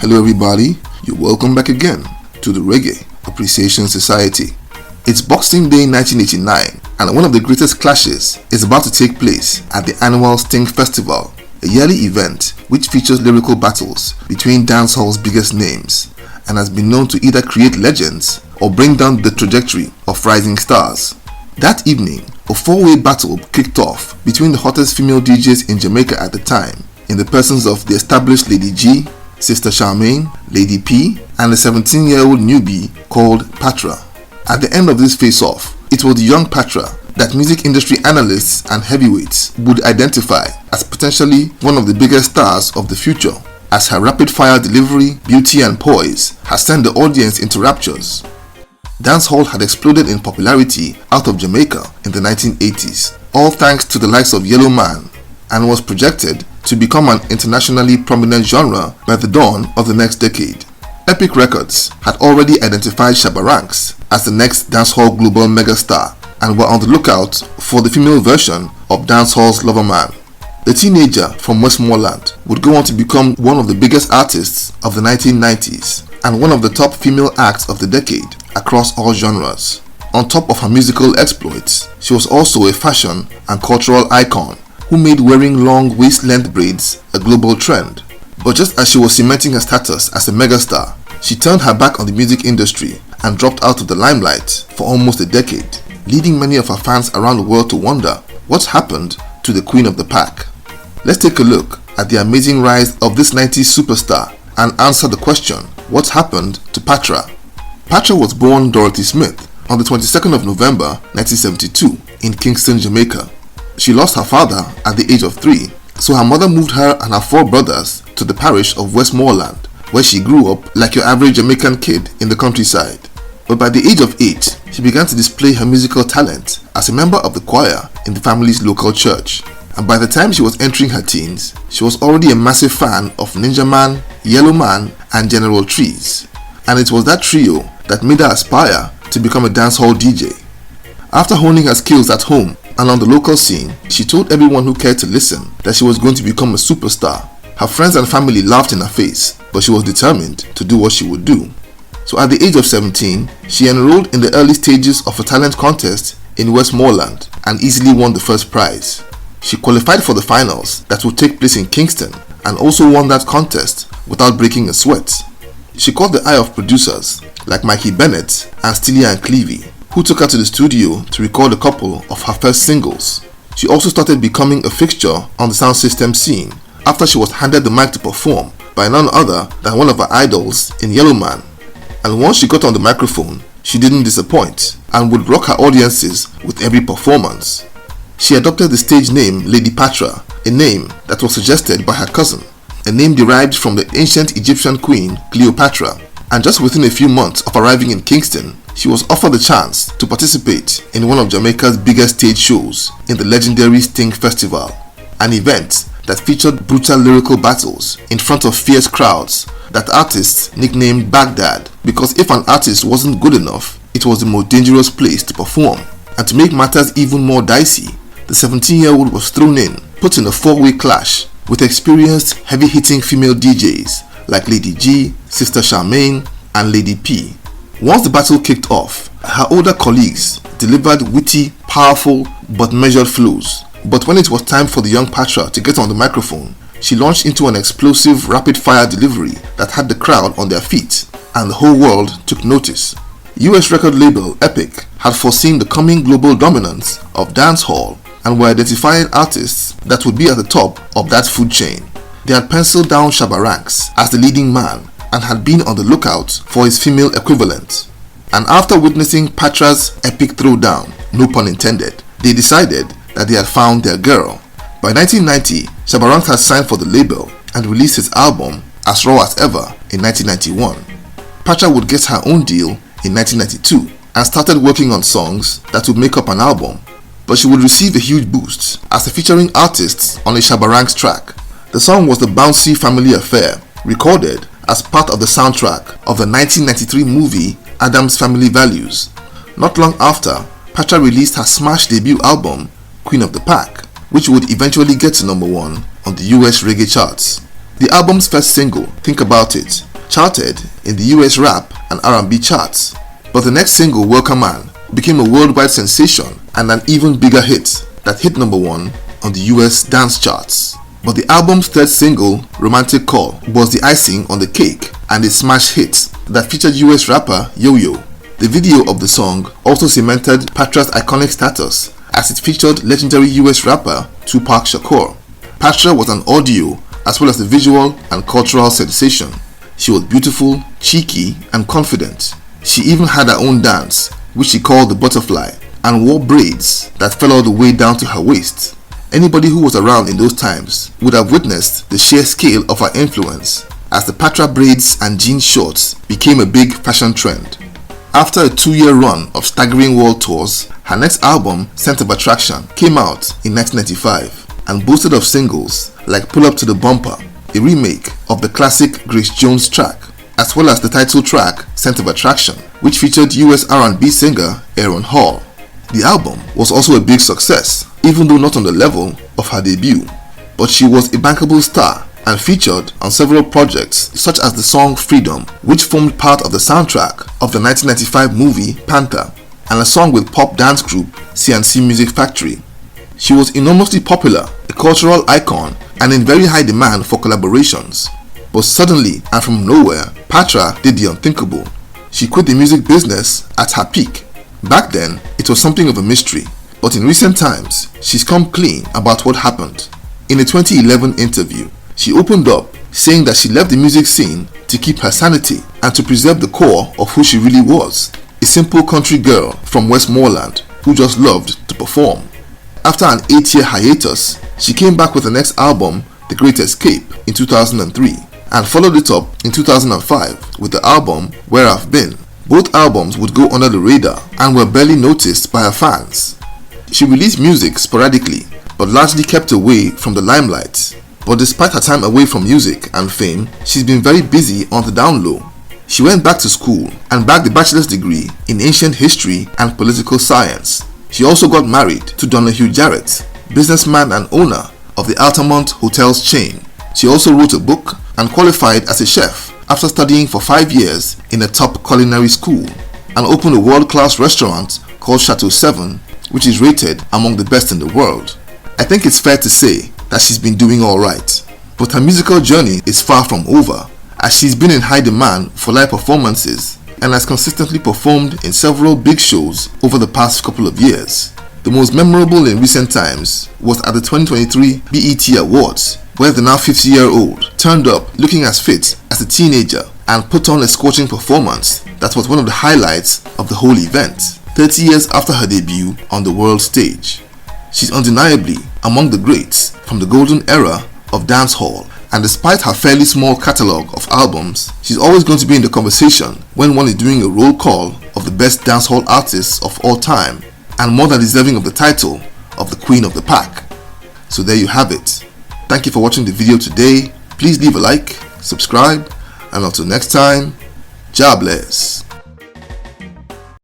Hello everybody, you're welcome back again to the Reggae Appreciation Society. It's Boxing Day 1989 and one of the greatest clashes is about to take place at the annual Sting Festival, a yearly event which features lyrical battles between dancehall's biggest names and has been known to either create legends or bring down the trajectory of rising stars. That evening, a four-way battle kicked off between the hottest female DJs in Jamaica at the time, in the persons of the established Lady G, Sister Charmaine, Lady P, and the 17-year-old newbie called PATRA. At the end of this face-off, it was the young PATRA that music industry analysts and heavyweights would identify as potentially one of the biggest stars of the future, as her rapid-fire delivery, beauty and poise has sent the audience into raptures. Dancehall had exploded in popularity out of Jamaica in the 1980s, all thanks to the likes of Yellow Man, and was projected to become an internationally prominent genre by the dawn of the next decade. Epic Records had already identified Shabba Ranks as the next dancehall global megastar and were on the lookout for the female version of dancehall's Lover Man. The teenager from Westmoreland would go on to become one of the biggest artists of the 1990s and one of the top female acts of the decade across all genres. On top of her musical exploits, she was also a fashion and cultural icon who made wearing long waist-length braids a global trend. But just as she was cementing her status as a megastar, she turned her back on the music industry and dropped out of the limelight for almost a decade, leading many of her fans around the world to wonder what happened to the queen of the pack. Let's take a look at the amazing rise of this 90s superstar and answer the question, what happened to PATRA? PATRA was born Dorothy Smith on the 22nd of November 1972 in Kingston, Jamaica. She lost her father at the age of 3, so her mother moved her and her 4 brothers to the parish of Westmoreland, where she grew up like your average Jamaican kid in the countryside. But by the age of 8, she began to display her musical talent as a member of the choir in the family's local church. And by the time she was entering her teens, she was already a massive fan of Ninja Man, Yellow Man, and General Trees. And it was that trio that made her aspire to become a dancehall DJ. After honing her skills at home and on the local scene, she told everyone who cared to listen that she was going to become a superstar. Her friends and family laughed in her face, but she was determined to do what she would do. So at the age of 17, she enrolled in the early stages of a talent contest in Westmoreland and easily won the first prize. She qualified for the finals that would take place in Kingston and also won that contest without breaking a sweat. She caught the eye of producers like Mikey Bennett and Stelia and Clevie, who took her to the studio to record a couple of her first singles. She also started becoming a fixture on the sound system scene after she was handed the mic to perform by none other than one of her idols in Yellow Man. And once she got on the microphone, she didn't disappoint and would rock her audiences with every performance. She adopted the stage name Lady PATRA, a name that was suggested by her cousin, a name derived from the ancient Egyptian queen Cleopatra. And just within a few months of arriving in Kingston, she was offered the chance to participate in one of Jamaica's biggest stage shows in the legendary Sting Festival, an event that featured brutal lyrical battles in front of fierce crowds that artists nicknamed Baghdad, because if an artist wasn't good enough, it was the most dangerous place to perform. And to make matters even more dicey, the 17-year-old was thrown in, put in a 4-way clash with experienced heavy-hitting female DJs like Lady G, Sister Charmaine, and Lady P. Once the battle kicked off, her older colleagues delivered witty, powerful, but measured flows. But when it was time for the young PATRA to get on the microphone, she launched into an explosive, rapid-fire delivery that had the crowd on their feet, and the whole world took notice. US record label Epic had foreseen the coming global dominance of dancehall and were identifying artists that would be at the top of that food chain. They had penciled down Shabba Ranks as the leading man and had been on the lookout for his female equivalent. And after witnessing PATRA's epic throwdown, no pun intended, they decided that they had found their girl. By 1990, Shabba Ranks had signed for the label and released his album As Raw As Ever in 1991. PATRA would get her own deal in 1992 and started working on songs that would make up an album. But she would receive a huge boost as a featuring artist on a Shabba Ranks track. The song was the bouncy family affair, recorded as part of the soundtrack of the 1993 movie Addams Family Values. Not long after, PATRA released her smash debut album Queen of the Pack, which would eventually get to #1 on the US reggae charts. The album's first single, Think About It, charted in the US rap and R&B charts. But the next single, Welcome Man, became a worldwide sensation and an even bigger hit that hit number 1 on the US dance charts. But the album's third single, Romantic Call, was the icing on the cake and a smash hit that featured US rapper Yo-Yo. The video of the song also cemented PATRA's iconic status as it featured legendary US rapper Tupac Shakur. PATRA was an audio as well as a visual and cultural sensation. She was beautiful, cheeky, and confident. She even had her own dance, which she called the butterfly, and wore braids that fell all the way down to her waist. Anybody who was around in those times would have witnessed the sheer scale of her influence, as the PATRA braids and jean shorts became a big fashion trend. After a 2-year run of staggering world tours, her next album, Center of Attraction, came out in 1995 and boasted of singles like Pull Up to the Bumper, a remake of the classic Grace Jones track, as well as the title track, Center of Attraction, which featured US R&B singer Aaron Hall. The album was also a big success, even though not on the level of her debut, but she was a bankable star and featured on several projects such as the song Freedom, which formed part of the soundtrack of the 1995 movie Panther, and a song with pop dance group CNC Music Factory. She was enormously popular, a cultural icon, and in very high demand for collaborations. But suddenly and from nowhere, PATRA did the unthinkable. She quit the music business at her peak. Back then, it was something of a mystery, but in recent times, she's come clean about what happened. In a 2011 interview, she opened up saying that she left the music scene to keep her sanity and to preserve the core of who she really was, a simple country girl from Westmoreland who just loved to perform. After an 8-year hiatus, she came back with the next album, The Great Escape, in 2003, and followed it up in 2005 with the album Where I've Been. Both albums would go under the radar and were barely noticed by her fans. She released music sporadically, but largely kept away from the limelight. But despite her time away from music and fame, she's been very busy on the down low. She went back to school and bagged a bachelor's degree in ancient history and political science. She also got married to Donahue Jarrett, businessman and owner of the Altamont Hotels chain. She also wrote a book and qualified as a chef after studying for 5 years in a top culinary school, and opened a world-class restaurant called Chateau 7, which is rated among the best in the world. I think it's fair to say that she's been doing alright, but her musical journey is far from over, as she's been in high demand for live performances and has consistently performed in several big shows over the past couple of years. The most memorable in recent times was at the 2023 BET Awards, where the now 50-year-old turned up looking as fit as a teenager and put on a scorching performance that was one of the highlights of the whole event, 30 years after her debut on the world stage. She's undeniably among the greats from the golden era of dancehall, and despite her fairly small catalogue of albums, she's always going to be in the conversation when one is doing a roll call of the best dancehall artists of all time, and more than deserving of the title of the Queen of the Pack. So there you have it. Thank you for watching the video today. Please leave a like, subscribe, and until next time, God bless.